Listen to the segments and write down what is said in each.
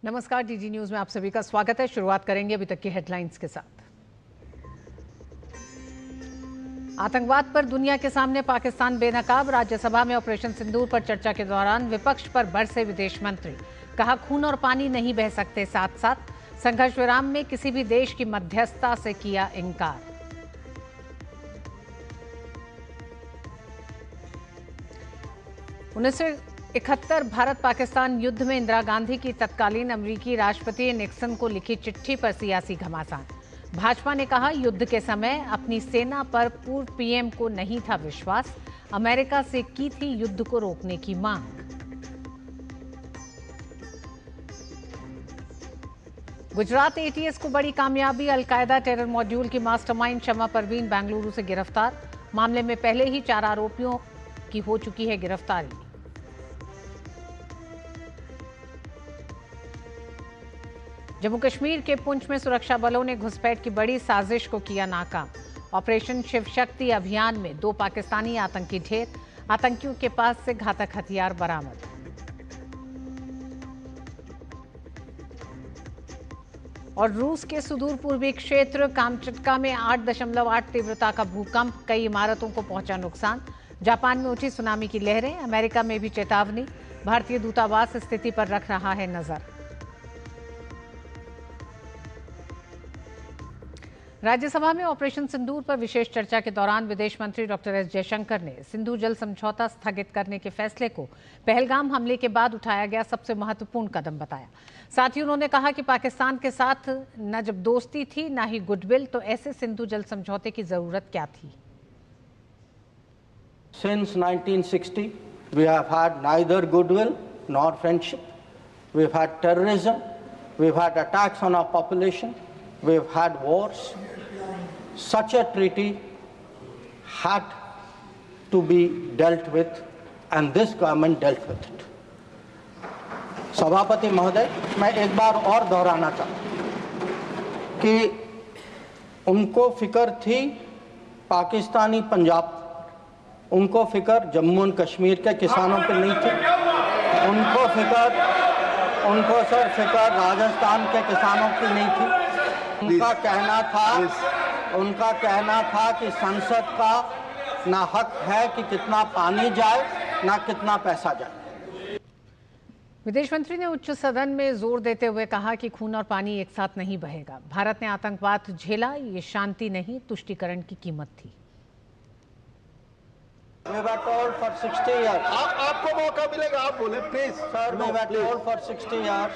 नमस्कार, DD news में आप सभी का स्वागत है। शुरुआत करेंगे अभी तक की हेडलाइंस के साथ। आतंकवाद पर दुनिया के सामने पाकिस्तान बेनकाब। राज्यसभा में ऑपरेशन सिंदूर पर चर्चा के दौरान विपक्ष पर बरसे विदेश मंत्री। कहा, खून और पानी नहीं बह सकते साथ साथ। संघर्ष विराम में किसी भी देश की मध्यस्थता से किया इनकार। उन्नीस 71 भारत पाकिस्तान युद्ध में इंदिरा गांधी की तत्कालीन अमेरिकी राष्ट्रपति निक्सन को लिखी चिट्ठी पर सियासी घमासान। भाजपा ने कहा, युद्ध के समय अपनी सेना पर पूर्व पीएम को नहीं था विश्वास। अमेरिका से की थी युद्ध को रोकने की मांग। गुजरात एटीएस को बड़ी कामयाबी। अलकायदा टेरर मॉड्यूल की मास्टरमाइंड शमा परवीन बेंगलुरु से गिरफ्तार। मामले में पहले ही 4 आरोपियों की हो चुकी है गिरफ्तारी। जम्मू कश्मीर के पुंछ में सुरक्षा बलों ने घुसपैठ की बड़ी साजिश को किया नाकाम। ऑपरेशन शिव शक्ति अभियान में 2 पाकिस्तानी आतंकी ढेर। आतंकियों के पास से घातक हथियार बरामद। और रूस के सुदूर पूर्वी क्षेत्र कामचटका में 8.8 तीव्रता का भूकंप। कई इमारतों को पहुंचा नुकसान। जापान में उठी सुनामी की लहरें। अमेरिका में भी चेतावनी। भारतीय दूतावास स्थिति पर रख रहा है नजर। राज्यसभा में ऑपरेशन सिंदूर पर विशेष चर्चा के दौरान विदेश मंत्री डॉक्टर एस जयशंकर ने सिंधु जल समझौता स्थगित करने के फैसले को पहलगाम हमले के बाद उठाया गया सबसे महत्वपूर्ण कदम बताया। साथ ही उन्होंने कहा कि पाकिस्तान के साथ न जब दोस्ती थी न ही गुडविल, तो ऐसे सिंधु जल समझौते की जरूरत क्या थी। Since 1960, we have had neither goodwill nor friendship. We've had terrorism. We've had attacks on our population. We've had wars. Such a treaty had to be dealt with, and this government dealt with it. सभापति महोदय, मैं एक बार और दोहराना चाहता हूं कि उनको फिक्र थी पाकिस्तानी पंजाब, उनको फिक्र जम्मू और कश्मीर के किसानों पर नहीं थी। उनको सर फिक्र राजस्थान के किसानों की नहीं थी। उनका कहना था कि संसद का ना हक है कि कितना पानी जाए ना कितना पैसा जाए। विदेश मंत्री ने उच्च सदन में जोर देते हुए कहा कि खून और पानी एक साथ नहीं बहेगा। भारत ने आतंकवाद झेला, ये शांति नहीं तुष्टीकरण की कीमत थी। We were told for 60 years. आपको मौका मिलेगा, आप बोले please. Sir, we were told for 60 years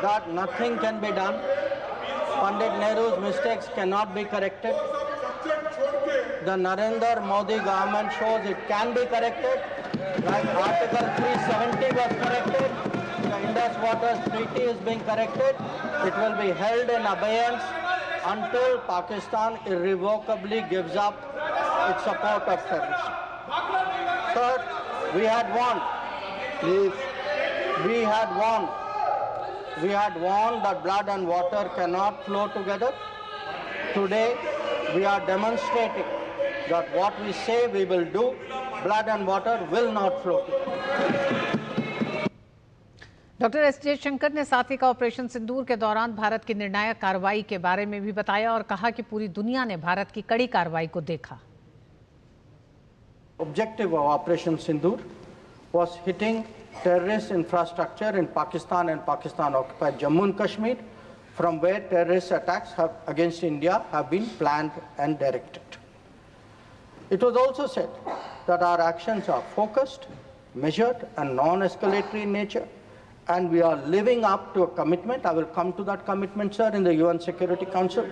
that nothing can be done. Pandit Nehru's mistakes cannot be corrected. The Narendra Modi government shows it can be corrected. Like Article 370 was corrected. The Indus Waters Treaty is being corrected. It will be held in abeyance until Pakistan irrevocably gives up its support of terrorism. Sir, we had won. Please. We had warned that blood and water cannot flow together. Today, we are demonstrating that what we say we will do, blood and water will not flow together. Doctor S Jaishankar ने साथ ही का operation सिंदूर के दौरान भारत की निर्णायक कार्रवाई के बारे में भी बताया और कहा कि पूरी दुनिया ने भारत की कड़ी कार्रवाई को देखा। Objective of Operation Sindoor was hitting terrorist infrastructure in Pakistan and Pakistan-occupied Jammu and Kashmir, from where terrorist attacks against India have been planned and directed. It was also said that our actions are focused, measured, and non-escalatory in nature, and we are living up to a commitment. I will come to that commitment, sir, in the UN Security Council,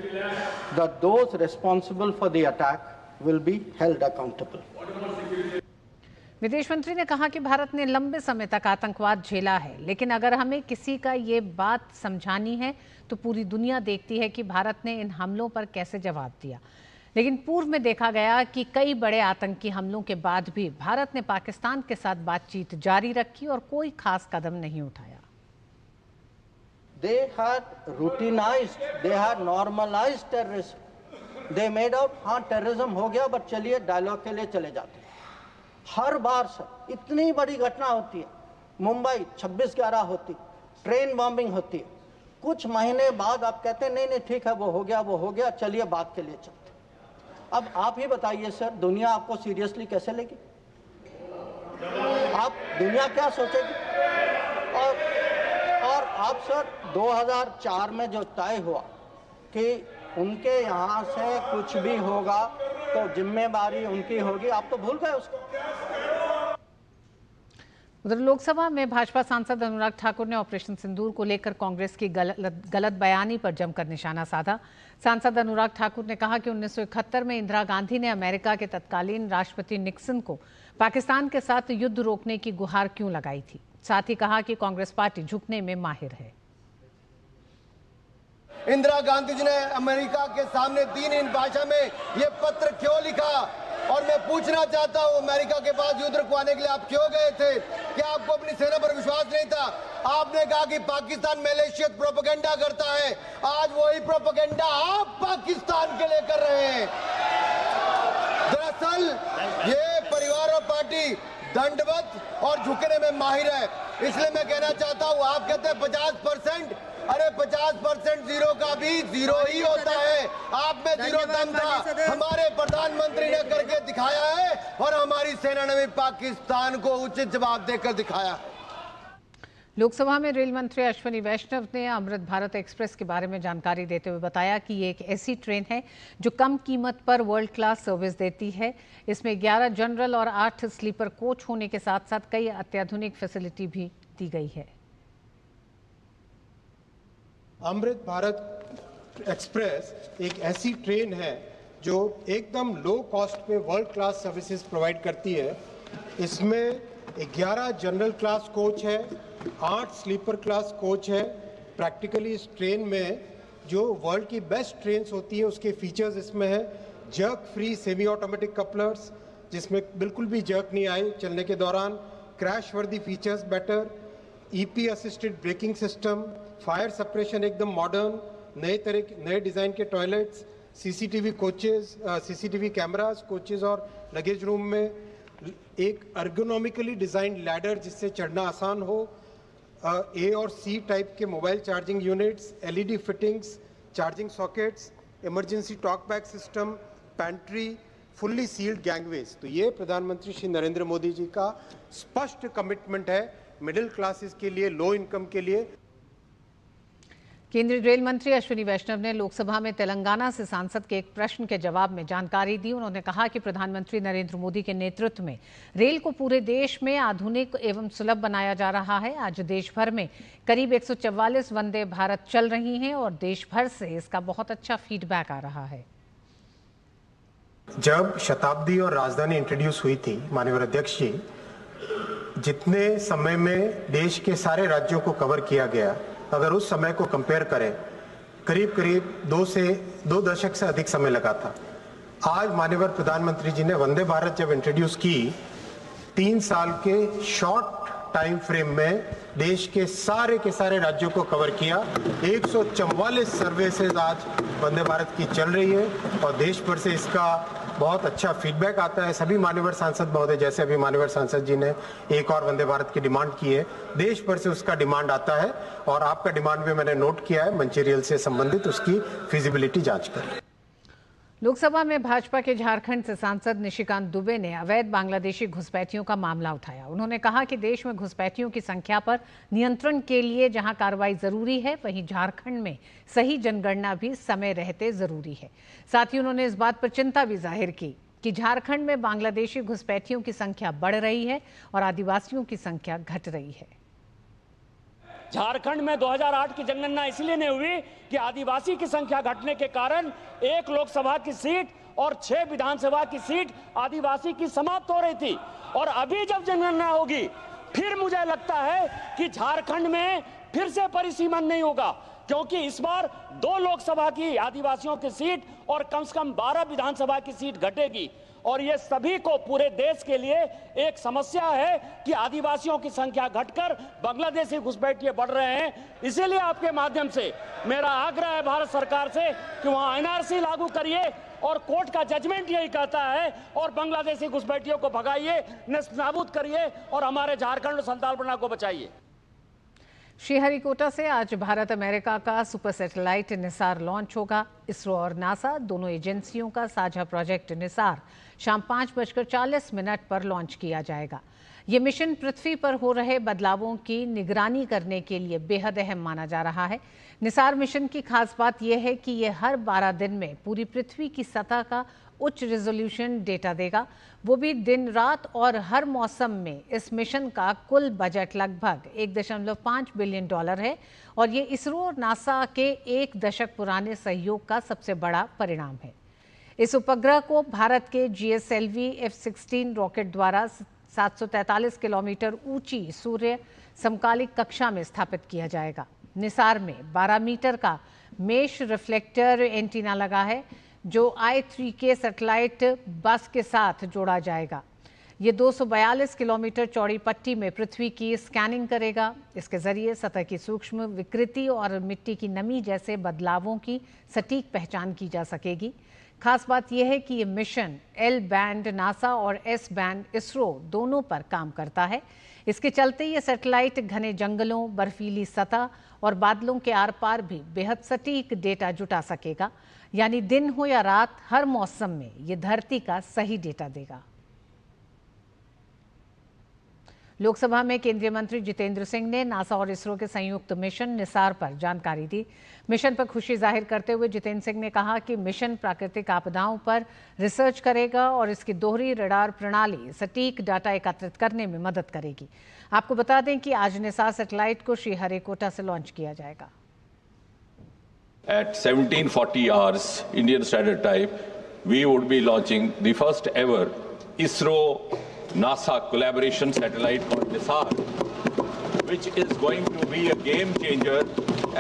that those responsible for the attack will be held accountable. विदेश मंत्री ने कहा कि भारत ने लंबे समय तक आतंकवाद झेला है, लेकिन अगर हमें किसी का ये बात समझानी है तो पूरी दुनिया देखती है कि भारत ने इन हमलों पर कैसे जवाब दिया। लेकिन पूर्व में देखा गया कि कई बड़े आतंकी हमलों के बाद भी भारत ने पाकिस्तान के साथ बातचीत जारी रखी और कोई खास कदम नहीं उठाया। They had routinized, they had normalized terrorism. They made out, हाँ terrorism हो गया, बट चलिए डायलॉग के लिए चले जाते हैं। हर बार सर इतनी बड़ी घटना होती है, मुंबई 26/11 होती, ट्रेन बॉम्बिंग होती है, कुछ महीने बाद आप कहते हैं नहीं नहीं ठीक है वो हो गया, चलिए बात के लिए चलते। अब आप ही बताइए सर, दुनिया आपको सीरियसली कैसे लेगी? आप दुनिया क्या सोचेगी? और आप सर 2004 में जो तय हुआ कि उनके यहाँ से कुछ भी होगा तो जिम्मेदारी उनकी होगी, आप तो भूल गए उसको। उधर लोकसभा में भाजपा सांसद अनुराग ठाकुर ने ऑपरेशन सिंदूर को लेकर कांग्रेस की गलत बयानी पर जमकर निशाना साधा। सांसद अनुराग ठाकुर ने कहा कि 1971 में इंदिरा गांधी ने अमेरिका के तत्कालीन राष्ट्रपति निक्सन को पाकिस्तान के साथ युद्ध रोकने की गुहार क्यों लगाई थी। साथ ही कहा कि कांग्रेस पार्टी झुकने में माहिर है। इंदिरा गांधी जी ने अमेरिका के सामने 3 इन भाषा में ये पत्र क्यों लिखा? और मैं पूछना चाहता हूं, अमेरिका के पास युद्ध रुकवाने के लिए आप क्यों गए थे? क्या आपको अपनी सेना पर विश्वास नहीं था? आपने कहा कि पाकिस्तान मलेशियत प्रोपेगेंडा करता है, आज वही प्रोपेगेंडा आप पाकिस्तान के लिए कर रहे हैं। दरअसल ये परिवार और पार्टी दंडवत और झुकने में माहिर है। इसलिए मैं कहना चाहता हूं, आप कहते हैं 50%, अरे 50% जीरो का भी जीरो ही होता है। आप में जीरो दम था, हमारे प्रधानमंत्री ने करके दिखाया है और हमारी सेना ने भी पाकिस्तान को उचित जवाब देकर दिखाया। लोकसभा में रेल मंत्री अश्विनी वैष्णव ने अमृत भारत एक्सप्रेस के बारे में जानकारी देते हुए बताया कि ये एक ऐसी ट्रेन है जो कम कीमत पर वर्ल्ड क्लास सर्विस देती है। इसमें 11 जनरल और 8 स्लीपर कोच होने के साथ साथ कई अत्याधुनिक फैसिलिटी भी दी गई है। अमृत भारत एक्सप्रेस एक ऐसी ट्रेन है जो एकदम लो कॉस्ट पे वर्ल्ड क्लास सर्विसेज प्रोवाइड करती है। इसमें 11 जनरल क्लास कोच है, 8 स्लीपर क्लास कोच है। प्रैक्टिकली इस ट्रेन में जो वर्ल्ड की बेस्ट ट्रेन्स होती है उसके फीचर्स इसमें है। Jerk free semi automatic couplers, जिसमें बिल्कुल भी जर्क नहीं आए चलने के दौरान, क्रैश वर्दी features better, EP assisted braking system, fire separation एकदम मॉडर्न, नए डिज़ाइन के toilets, CCTV coaches, CCTV cameras coaches और लगेज रूम में, एक अर्गोनॉमिकली डिज़ाइंड लैडर जिससे चढ़ना आसान हो, ए और सी टाइप के mobile charging units, LED fittings, charging sockets, emergency talk back system, pantry, fully sealed gangways. तो ये प्रधानमंत्री श्री नरेंद्र मोदी जी का स्पष्ट कमिटमेंट है मिडिल क्लासेस के लिए, लो इनकम के लिए। केंद्रीय रेल मंत्री अश्विनी वैष्णव ने लोकसभा में तेलंगाना से सांसद के एक प्रश्न के जवाब में जानकारी दी। उन्होंने कहा कि प्रधानमंत्री नरेंद्र मोदी के नेतृत्व में रेल को पूरे देश में आधुनिक एवं सुलभ बनाया जा रहा है। आज देश भर में करीब 144 वंदे भारत चल रही हैं और देश भर से इसका बहुत अच्छा फीडबैक आ रहा है। जब शताब्दी और राजधानी इंट्रोड्यूस हुई थी, माननीय अध्यक्ष जी, जितने समय में देश के सारे राज्यों को कवर किया गया, अगर उस समय को कंपेयर करें, करीब करीब 2 दशक से अधिक समय लगा था। आज माननीय प्रधानमंत्री जी ने वंदे भारत जब इंट्रोड्यूस की, 3 साल के शॉर्ट टाइम फ्रेम में देश के सारे राज्यों को कवर किया। 144 सर्विसेज आज वंदे भारत की चल रही है और देश भर से इसका बहुत अच्छा फीडबैक आता है। सभी मान्यवर सांसद महोदय, जैसे अभी मान्यवर सांसद जी ने एक और वंदे भारत की डिमांड की है, देश भर से उसका डिमांड आता है और आपका डिमांड भी मैंने नोट किया है, मंचेरियल से संबंधित उसकी फिजिबिलिटी जांच कर। लोकसभा में भाजपा के झारखंड से सांसद निशिकांत दुबे ने अवैध बांग्लादेशी घुसपैठियों का मामला उठाया। उन्होंने कहा कि देश में घुसपैठियों की संख्या पर नियंत्रण के लिए जहां कार्रवाई जरूरी है, वहीं झारखंड में सही जनगणना भी समय रहते जरूरी है। साथ ही उन्होंने इस बात पर चिंता भी जाहिर की कि झारखंड में बांग्लादेशी घुसपैठियों की संख्या बढ़ रही है और आदिवासियों की संख्या घट रही है। झारखंड में 2008 की जनगणना इसलिए नहीं हुई कि आदिवासी की संख्या घटने के कारण 1 लोकसभा की सीट और 6 विधानसभा की सीट आदिवासी की समाप्त हो रही थी। और अभी जब जनगणना होगी, फिर मुझे लगता है कि झारखंड में फिर से परिसीमन नहीं होगा, क्योंकि इस बार 2 लोकसभा की आदिवासियों की सीट और कम से कम 12 विधानसभा की सीट घटेगी। और ये सभी को, पूरे देश के लिए एक समस्या है कि आदिवासियों की संख्या घटकर बांग्लादेशी घुसपैठिए बढ़ रहे हैं। इसीलिए आपके माध्यम से मेरा आग्रह है भारत सरकार से कि वहां एनआरसी लागू करिए और कोर्ट का जजमेंट यही कहता है, और बांग्लादेशी घुसपैठियों को भगाइए, नेस्तनाबूद करिए और हमारे झारखंड और संथाल को बचाइए। श्रीहरिकोटा से आज भारत अमेरिका का सुपर सैटेलाइट निसार लॉन्च होगा। इसरो और नासा दोनों एजेंसियों का साझा प्रोजेक्ट निसार शाम 5:40 पर लॉन्च किया जाएगा। ये मिशन पृथ्वी पर हो रहे बदलावों की निगरानी करने के लिए बेहद अहम माना जा रहा है। निसार मिशन की खास बात यह है कि यह हर 12 दिन में पूरी पृथ्वी की सतह का उच्च रेजोल्यूशन डेटा देगा, वो भी दिन रात और हर मौसम में। इस मिशन का कुल बजट लगभग $1.5 बिलियन है और ये इसरो और नासा के 1 दशक पुराने सहयोग का सबसे बड़ा परिणाम है। इस उपग्रह को भारत के GSLV F-16 रॉकेट द्वारा 743 किलोमीटर ऊंची सूर्य समकालिक कक्षा में स्थापित किया जाएगा। निसार में 12 मीटर का मेश रिफ्लेक्टर एंटीना लगा है जो I3K सैटेलाइट बस के साथ जोड़ा जाएगा। ये 242 किलोमीटर चौड़ी पट्टी में पृथ्वी की स्कैनिंग करेगा। इसके जरिए सतह की सूक्ष्म विकृति और मिट्टी की नमी जैसे बदलावों की सटीक पहचान की जा सकेगी। खास बात यह है कि ये मिशन L बैंड नासा और S बैंड इसरो दोनों पर काम करता है। इसके चलते ये सैटेलाइट घने जंगलों, बर्फीली सतह और बादलों के आर पार भी बेहद सटीक डेटा जुटा सकेगा। यानी दिन हो या रात, हर मौसम में ये धरती का सही डेटा देगा। लोकसभा में केंद्रीय मंत्री जितेंद्र सिंह ने नासा और इसरो के संयुक्त मिशन निसार पर जानकारी दी। मिशन पर खुशी जाहिर करते हुए जितेंद्र सिंह ने कहा कि मिशन प्राकृतिक आपदाओं पर रिसर्च करेगा और इसकी दोहरी रडार प्रणाली सटीक डाटा एकत्रित करने में मदद करेगी। आपको बता दें कि आज निसार सैटेलाइट को श्रीहरिकोटा से लॉन्च किया जाएगा। At 1740 hours Indian Standard Time, we would be launching the first ever ISRO-NASA collaboration satellite called NISAR, which is going to be a game changer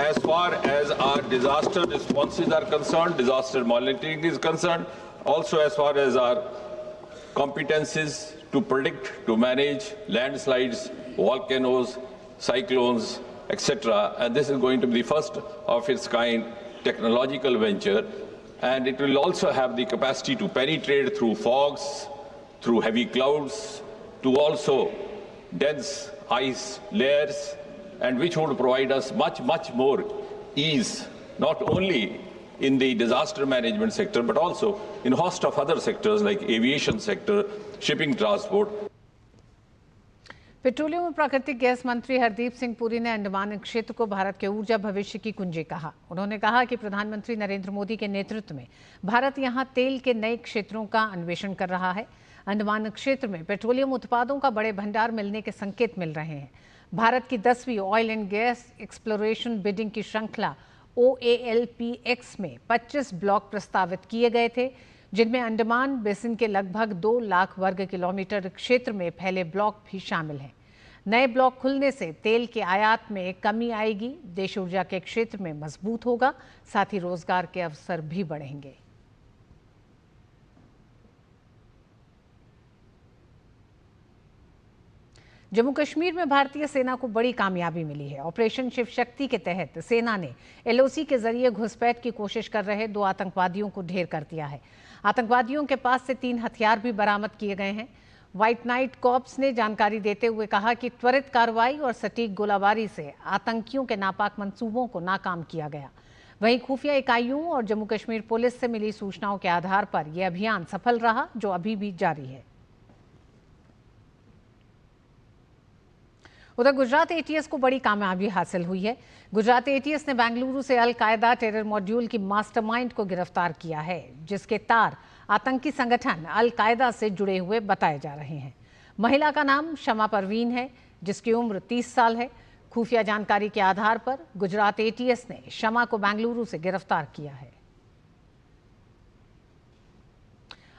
as far as our disaster responses are concerned, disaster monitoring is concerned, also as far as our competencies to predict, to manage landslides, volcanoes, cyclones, etc. And this is going to be the first of its kind technological venture, and it will also have the capacity to penetrate through fogs, through heavy clouds, to also dense ice layers, and which would provide us much more ease, not only in the disaster management sector, but also in a host of other sectors like aviation sector, shipping transport. Petroleum और प्राकृतिक gas मंत्री हरदीप सिंह पुरी ने अंडमान क्षेत्र को भारत के ऊर्जा भविष्य की कुंजी कहा। उन्होंने कहा कि प्रधानमंत्री नरेंद्र मोदी के नेतृत्व में भारत यहां तेल के नए क्षेत्रों का अन्वेषण कर रहा है। अंडमान क्षेत्र में पेट्रोलियम उत्पादों का बड़े भंडार मिलने के संकेत मिल रहे हैं। भारत की 10वीं oil and gas exploration bidding की श्रृंखला OALPX में 25 ब्लॉक प्रस्तावित किए गए थे, जिनमें अंडमान बेसिन के लगभग 2 लाख वर्ग किलोमीटर क्षेत्र में फैले ब्लॉक भी शामिल हैं। नए ब्लॉक खुलने से तेल के आयात में कमी आएगी, देश ऊर्जा के क्षेत्र में मजबूत होगा, साथ ही रोजगार के अवसर भी बढ़ेंगे। जम्मू कश्मीर में भारतीय सेना को बड़ी कामयाबी मिली है। ऑपरेशन शिव शक्ति के तहत सेना ने LOC के जरिए घुसपैठ की कोशिश कर रहे 2 आतंकवादियों को ढेर कर दिया है। आतंकवादियों के पास से 3 हथियार भी बरामद किए गए हैं। व्हाइट नाइट कॉर्प्स ने जानकारी देते हुए कहा कि त्वरित कार्रवाई और सटीक गोलाबारी से आतंकियों के नापाक मंसूबों को नाकाम किया गया। वहीं खुफिया इकाइयों और जम्मू कश्मीर पुलिस से मिली सूचनाओं के आधार पर यह अभियान सफल रहा, जो अभी भी जारी है। उधर गुजरात ATS को बड़ी कामयाबी हासिल हुई है। गुजरात ATS ने बेंगलुरु से अल कायदा टेरर मॉड्यूल की मास्टरमाइंड को गिरफ्तार किया है, जिसके तार आतंकी संगठन अल कायदा से जुड़े हुए बताए जा रहे हैं। महिला का नाम शमा परवीन है, जिसकी उम्र 30 साल है। खुफिया जानकारी के आधार पर गुजरात ATS ने शमा को बेंगलुरु से गिरफ्तार किया है।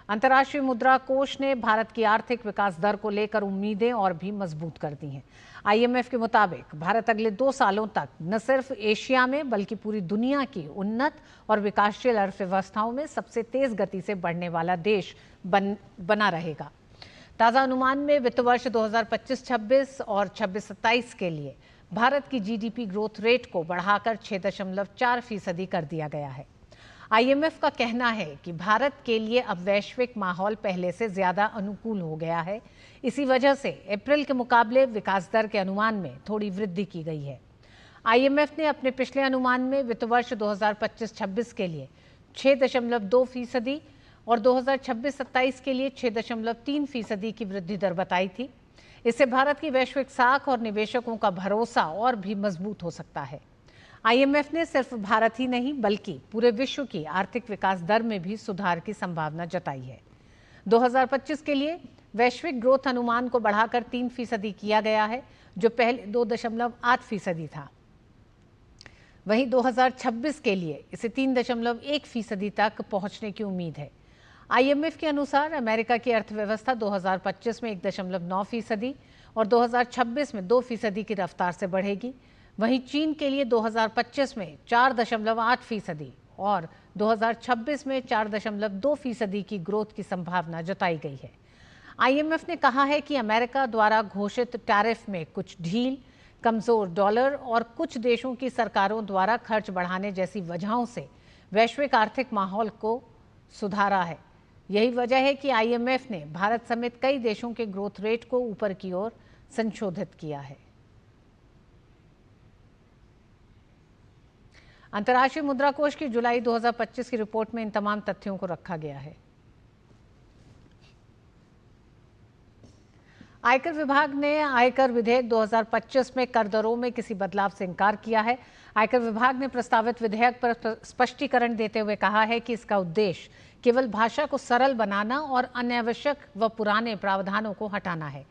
अंतर्राष्ट्रीय मुद्रा कोष ने भारत की आर्थिक विकास दर को लेकर उम्मीदें और भी मजबूत कर दी हैं। IMF के मुताबिक भारत अगले 2 सालों तक न सिर्फ एशिया में बल्कि पूरी दुनिया की उन्नत और विकासशील अर्थव्यवस्थाओं में सबसे तेज गति से बढ़ने वाला देश बना रहेगा। ताज़ा अनुमान में वित्त वर्ष 2025-26 और 26-27 के लिए भारत की GDP ग्रोथ रेट को बढ़ाकर 6.4% कर दिया गया है। IMF का कहना है कि भारत के लिए अब वैश्विक माहौल पहले से ज्यादा अनुकूल हो गया है। इसी वजह से अप्रैल के मुकाबले विकास दर के अनुमान में थोड़ी वृद्धि की गई है। IMF ने अपने पिछले अनुमान में वित्त वर्ष 2025-26 के लिए 6.2% और 2026-27 के लिए 6.3% की वृद्धि दर बताई थी। इससे भारत की वैश्विक साख और निवेशकों का भरोसा और भी मजबूत हो सकता है। IMF ने सिर्फ भारत ही नहीं बल्कि पूरे विश्व की आर्थिक विकास दर में भी सुधार की संभावना जताई है। 2025 के लिए वैश्विक ग्रोथ अनुमान को बढ़ाकर 3% किया गया है, जो पहले 2.8% था। वहीं 2026 के लिए इसे 3.1% तक पहुंचने की उम्मीद है। IMF के अनुसार अमेरिका की अर्थव्यवस्था 2025 में 1.9% और 2026 में 2% की रफ्तार से बढ़ेगी। वहीं चीन के लिए 2025 में 4.8% और 2026 में 4.2% की ग्रोथ की संभावना जताई गई है। IMF ने कहा है कि अमेरिका द्वारा घोषित टैरिफ में कुछ ढील, कमजोर डॉलर और कुछ देशों की सरकारों द्वारा खर्च बढ़ाने जैसी वजहों से वैश्विक आर्थिक माहौल को सुधारा है। यही वजह है कि IMF ने भारत समेत कई देशों के ग्रोथ रेट को ऊपर की ओर संशोधित किया है। अंतर्राष्ट्रीय मुद्रा कोष की जुलाई 2025 की रिपोर्ट में इन तमाम तथ्यों को रखा गया है। आयकर विभाग ने आयकर विधेयक 2025 में कर दरों में किसी बदलाव से इनकार किया है। आयकर विभाग ने प्रस्तावित विधेयक पर स्पष्टीकरण देते हुए कहा है कि इसका उद्देश्य केवल भाषा को सरल बनाना और अनावश्यक व पुराने प्रावधानों को हटाना है।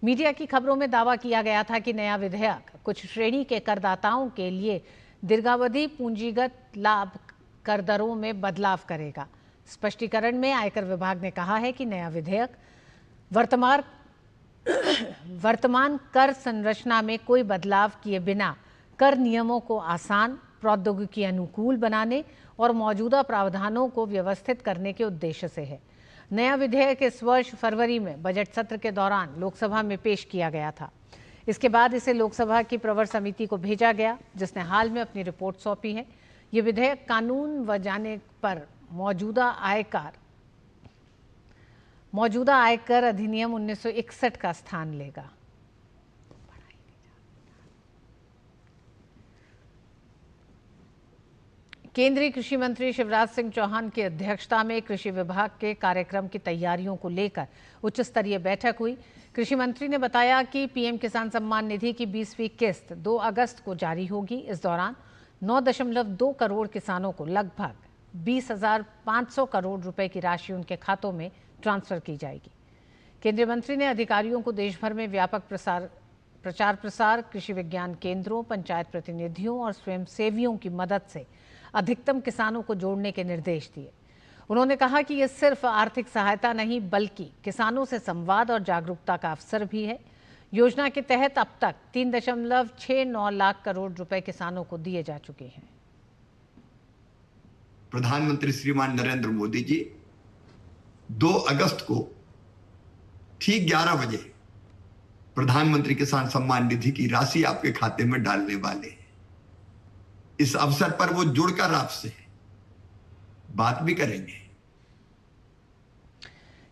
मीडिया की खबरों में दावा किया गया था कि नया विधेयक कुछ श्रेणी के करदाताओं के लिए दीर्घावधि पूंजीगत लाभ कर दरों में बदलाव करेगा। स्पष्टीकरण में आयकर विभाग ने कहा है कि नया विधेयक वर्तमान कर संरचना में कोई बदलाव किए बिना कर नियमों को आसान, प्रौद्योगिकी अनुकूल बनाने और मौजूदा प्रावधानों को व्यवस्थित करने के उद्देश्य से है। नया विधेयक इस वर्ष फरवरी में बजट सत्र के दौरान लोकसभा में पेश किया गया था। इसके बाद इसे लोकसभा की प्रवर समिति को भेजा गया, जिसने हाल में अपनी रिपोर्ट सौंपी है। ये विधेयक कानून व जाने पर मौजूदा आयकर अधिनियम 1961 का स्थान लेगा। केंद्रीय कृषि मंत्री शिवराज सिंह चौहान की अध्यक्षता में कृषि विभाग के कार्यक्रम की तैयारियों को लेकर उच्च स्तरीय बैठक हुई। कृषि मंत्री ने बताया कि पीएम किसान सम्मान निधि की 20वीं किस्त 2 अगस्त को जारी होगी। इस दौरान 9.2 करोड़ किसानों को लगभग 20,500 करोड़ रुपए की राशि उनके खातों में ट्रांसफर की जाएगी। केंद्रीय मंत्री ने अधिकारियों को देश भर में व्यापक प्रचार प्रसार, कृषि विज्ञान केंद्रों, पंचायत प्रतिनिधियों और स्वयंसेवियों की मदद से अधिकतम किसानों को जोड़ने के निर्देश दिए। उन्होंने कहा कि ये सिर्फ आर्थिक सहायता नहीं बल्कि किसानों से संवाद और जागरूकता का अवसर भी है। योजना के तहत अब तक 3.69 लाख करोड़ रुपए किसानों को दिए जा चुके हैं। प्रधानमंत्री श्रीमान नरेंद्र मोदी जी 2 अगस्त को ठीक 11 बजे प्रधानमंत्री किसान सम्मान निधि की राशि आपके खाते में डालने वाले हैं। इस अवसर पर वो जुड़कर आपसे बात भी करेंगे।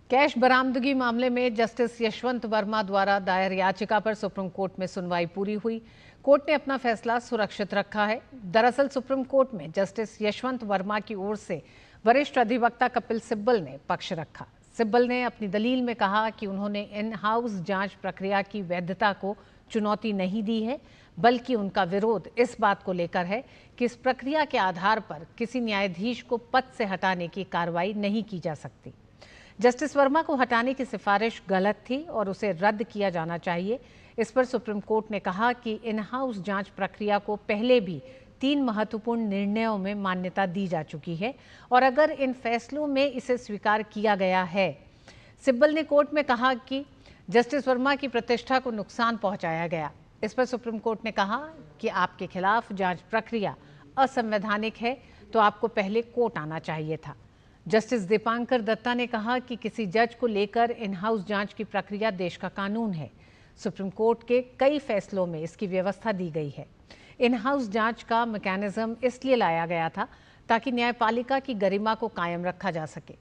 कैश बरामदगी मामले में जस्टिस यशवंत वर्मा द्वारा दायर याचिका पर सुप्रीम कोर्ट में सुनवाई पूरी हुई। कोर्ट ने अपना फैसला सुरक्षित रखा है। दरअसल सुप्रीम कोर्ट में जस्टिस यशवंत वर्मा की ओर से वरिष्ठ अधिवक्ता कपिल सिब्बल ने पक्ष रखा। सिब्बल ने अपनी दलील में कहा कि उन्होंने इन हाउस जांच प्रक्रिया की वैधता को चुनौती नहीं दी है, बल्कि उनका विरोध इस बात को लेकर है कि इस प्रक्रिया के आधार पर किसी न्यायाधीश को पद से हटाने की कार्रवाई नहीं की जा सकती। जस्टिस वर्मा को हटाने की सिफारिश गलत थी और उसे रद्द किया जाना चाहिए। इस पर सुप्रीम कोर्ट ने कहा कि इन हाउस जांच प्रक्रिया को पहले भी 3 महत्वपूर्ण निर्णयों में मान्यता दी जा चुकी है और अगर इन फैसलों में इसे स्वीकार किया गया है। सिब्बल ने कोर्ट में कहा कि जस्टिस वर्मा की प्रतिष्ठा को नुकसान पहुंचाया गया। इस पर सुप्रीम कोर्ट ने कहा कि आपके खिलाफ जांच प्रक्रिया असंवैधानिक है तो आपको पहले कोर्ट आना चाहिए था। जस्टिस दीपांकर दत्ता ने कहा कि किसी जज को लेकर इन हाउस जांच की प्रक्रिया देश का कानून है। सुप्रीम कोर्ट के कई फैसलों में इसकी व्यवस्था दी गई है। इन हाउस जांच का मैकेनिज्म इसलिए लाया गया था ताकि न्यायपालिका की गरिमा को कायम रखा जा सके।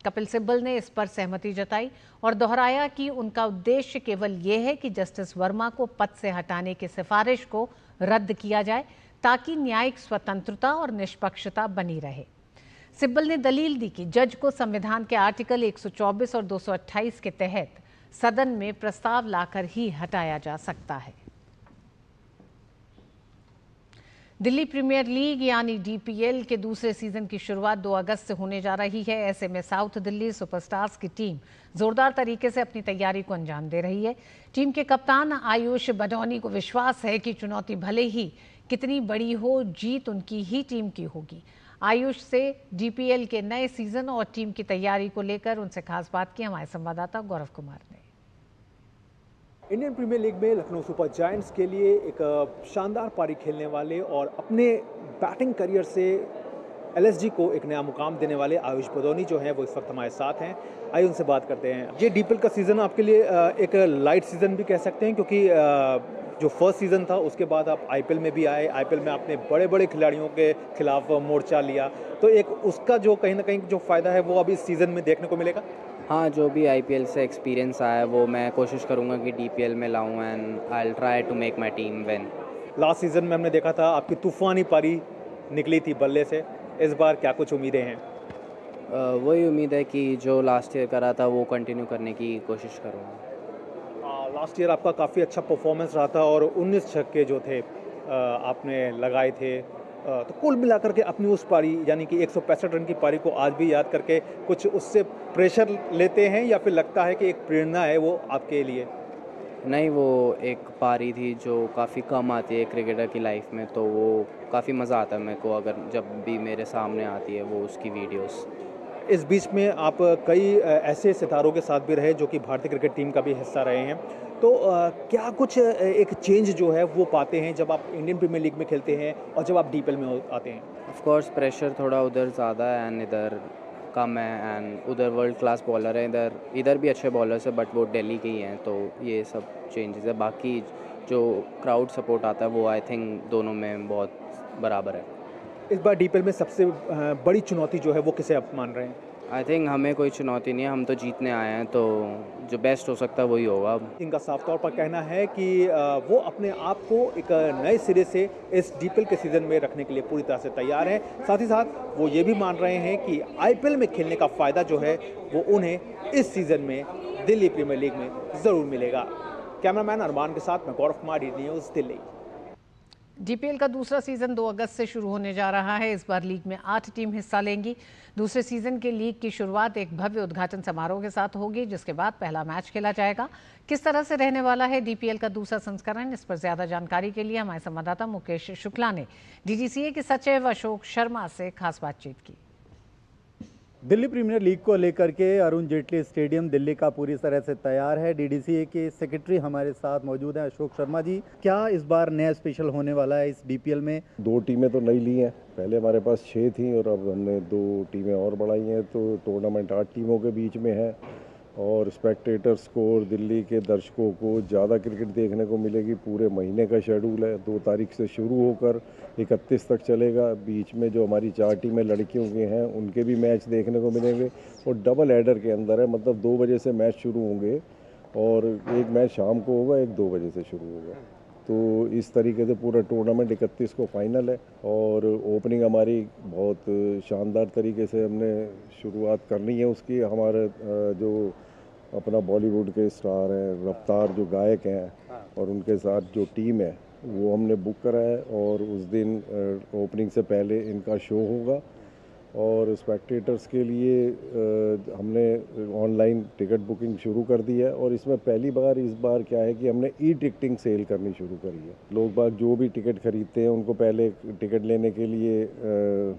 कपिल सिब्बल ने इस पर सहमति जताई और दोहराया कि उनका उद्देश्य केवल ये है कि जस्टिस वर्मा को पद से हटाने की सिफारिश को रद्द किया जाए ताकि न्यायिक स्वतंत्रता और निष्पक्षता बनी रहे। सिब्बल ने दलील दी कि जज को संविधान के आर्टिकल 124 और 228 के तहत सदन में प्रस्ताव लाकर ही हटाया जा सकता है। दिल्ली प्रीमियर लीग यानी डीपीएल के दूसरे सीजन की शुरुआत 2 अगस्त से होने जा रही है। ऐसे में साउथ दिल्ली सुपरस्टार्स की टीम जोरदार तरीके से अपनी तैयारी को अंजाम दे रही है। टीम के कप्तान आयुष बडौनी को विश्वास है कि चुनौती भले ही कितनी बड़ी हो, जीत उनकी ही टीम की होगी। आयुष से डीपीएल के नए सीजन और टीम की तैयारी को लेकर उनसे खास बात की हमारे संवाददाता गौरव कुमार ने। इंडियन प्रीमियर लीग में लखनऊ सुपर जायंट्स के लिए एक शानदार पारी खेलने वाले और अपने बैटिंग करियर से एलएसजी को एक नया मुकाम देने वाले आयुष बडौनी जो हैं वो इस वक्त हमारे साथ हैं। आइए उनसे बात करते हैं। ये डीपीएल का सीज़न आपके लिए एक लाइट सीज़न भी कह सकते हैं, क्योंकि जो फर्स्ट सीज़न था उसके बाद आप आईपीएल में भी आए। आईपीएल में आपने बड़े बड़े खिलाड़ियों के खिलाफ मोर्चा लिया, तो एक उसका जो कहीं ना कहीं जो फ़ायदा है वो अभी इस सीज़न में देखने को मिलेगा। हाँ, जो भी आईपीएल से एक्सपीरियंस आया है वो मैं कोशिश करूँगा कि डीपीएल में लाऊं and I will try to make my team win. Last season में हमने देखा था आपकी तूफ़ानी पारी निकली थी बल्ले से, इस बार क्या कुछ उम्मीदें हैं? वही उम्मीद है कि जो लास्ट ईयर करा था वो कंटिन्यू करने की कोशिश करूँगा। लास्ट ईयर आपका काफ़ी अच्छा परफॉर्मेंस रहा था और 19 छक्के जो थे आपने लगाए थे, तो कुल मिलाकर के अपनी उस पारी यानी कि 165 रन की पारी को आज भी याद करके कुछ उससे प्रेशर लेते हैं या फिर लगता है कि एक प्रेरणा है वो आपके लिए? नहीं, वो एक पारी थी जो काफ़ी कम आती है क्रिकेटर की लाइफ में, तो वो काफ़ी मज़ा आता है मेरे को अगर जब भी मेरे सामने आती है वो उसकी वीडियोस। इस बीच में आप कई ऐसे सितारों के साथ भी रहे जो कि भारतीय क्रिकेट टीम का भी हिस्सा रहे हैं, तो क्या कुछ एक चेंज जो है वो पाते हैं जब आप इंडियन प्रीमियर लीग में खेलते हैं और जब आप डीपीएल में आते हैं? ऑफ कोर्स प्रेशर थोड़ा उधर ज़्यादा है एंड इधर कम है, एंड उधर वर्ल्ड क्लास बॉलर है, इधर भी अच्छे बॉलर्स है बट वो दिल्ली के ही हैं, तो ये सब चेंजेस है। बाकी जो क्राउड सपोर्ट आता है वो आई थिंक दोनों में बहुत बराबर है। इस बार डीपीएल में सबसे बड़ी चुनौती जो है वो किसे आप मान रहे हैं? आई थिंक हमें कोई चुनौती नहीं है, हम तो जीतने आए हैं, तो जो बेस्ट हो सकता है वही होगा। इनका साफ तौर पर कहना है कि वो अपने आप को एक नए सिरे से इस डीपीएल के सीज़न में रखने के लिए पूरी तरह से तैयार है। साथ ही साथ वो ये भी मान रहे हैं कि आईपीएल में खेलने का फ़ायदा जो है वो उन्हें इस सीज़न में दिल्ली प्रीमियर लीग में ज़रूर मिलेगा। कैमरामैन अरमान के साथ मैं Gaurav Kumar, DD news, Delhi. DPL का दूसरा सीजन 2 अगस्त से शुरू होने जा रहा है। इस बार लीग में 8 टीम हिस्सा लेंगी। दूसरे सीजन के लीग की शुरुआत एक भव्य उद्घाटन समारोह के साथ होगी, जिसके बाद पहला मैच खेला जाएगा। किस तरह से रहने वाला है डीपीएल का दूसरा संस्करण, इस पर ज्यादा जानकारी के लिए हमारे संवाददाता मुकेश शुक्ला ने डीडीसीए के सचिव अशोक शर्मा से खास बातचीत की। दिल्ली प्रीमियर लीग को लेकर के अरुण जेटली स्टेडियम दिल्ली का पूरी तरह से तैयार है। डीडीसीए के सेक्रेटरी हमारे साथ मौजूद हैं, अशोक शर्मा जी। क्या इस बार नया स्पेशल होने वाला है इस डीपीएल में? 2 टीमें तो नई ली हैं, पहले हमारे पास 6 थी और अब हमने 2 टीमें और बढ़ाई हैं, तो टूर्नामेंट 8 टीमों के बीच में है और स्पेक्टेटर्स को और दिल्ली के दर्शकों को ज़्यादा क्रिकेट देखने को मिलेगी। पूरे महीने का शेड्यूल है, 2 तारीख से शुरू होकर 31 तक चलेगा। बीच में जो हमारी 4 टीमें लड़कियों के हैं उनके भी मैच देखने को मिलेंगे और डबल हेडर के अंदर है, मतलब 2 बजे से मैच शुरू होंगे और एक मैच शाम को होगा, एक 2 बजे से शुरू होगा। तो इस तरीके से पूरा टूर्नामेंट 31 को फाइनल है और ओपनिंग हमारी बहुत शानदार तरीके से हमने शुरुआत करनी है उसकी। हमारे जो अपना बॉलीवुड के स्टार हैं, रफ्तार जो गायक हैं और उनके साथ जो टीम है वो हमने बुक करा है और उस दिन ओपनिंग से पहले इनका शो होगा और स्पेक्टेटर्स के लिए हमने ऑनलाइन टिकट बुकिंग शुरू कर दी है और इसमें पहली बार इस बार क्या है कि हमने ई टिकटिंग सेल करनी शुरू करी है। लोग बाग जो भी टिकट खरीदते हैं उनको पहले टिकट लेने के लिए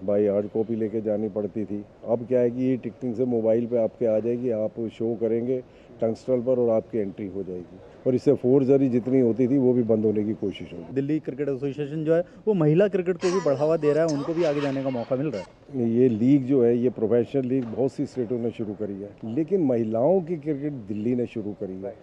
बाई हार्ड कॉपी लेके जानी पड़ती थी। अब क्या है कि ई टिकटिंग से मोबाइल पे आपके आ जाएगी, आप शो करेंगे टंगस्टल पर और आपकी एंट्री हो जाएगी और इससे फोर्जरी जितनी होती थी वो भी बंद होने की कोशिश होगी। दिल्ली क्रिकेट एसोसिएशन जो है वो महिला क्रिकेट को भी बढ़ावा दे रहा है, उनको भी आगे जाने का मौका मिल रहा है। ये लीग जो है ये प्रोफेशनल लीग बहुत सी स्टेटों ने शुरू करी है, लेकिन महिलाओं की क्रिकेट दिल्ली ने शुरू करी है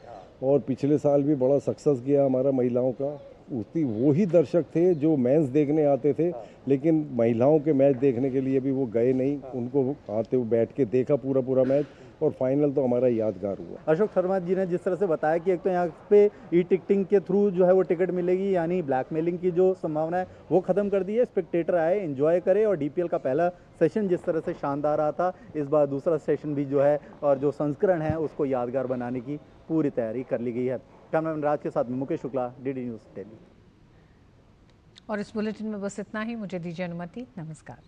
और पिछले साल भी बड़ा सक्सेस किया हमारा महिलाओं का वही दर्शक थे जो मेंस देखने आते थे, लेकिन महिलाओं के मैच देखने के लिए भी वो गए नहीं। उनको आते हुए बैठ के देखा पूरा मैच, और फाइनल तो हमारा यादगार हुआ। अशोक शर्मा जी ने जिस तरह से बताया कि एक तो यहाँ पे ई टिकटिंग के थ्रू जो है वो टिकट मिलेगी, यानी ब्लैकमेलिंग की जो संभावना है वो खत्म कर दी है। स्पेक्टेटर आए, एंजॉय करे, और डीपीएल का पहला सेशन जिस तरह से शानदार रहा था, इस बार दूसरा सेशन भी जो है और जो संस्करण है उसको यादगार बनाने की पूरी तैयारी कर ली गई है। कैमरामैन राज के साथ में मुकेश शुक्ला, डीडी न्यूज़ दिल्ली। और इस बुलेटिन में बस इतना ही। मुझे दीजिए अनुमति। नमस्कार।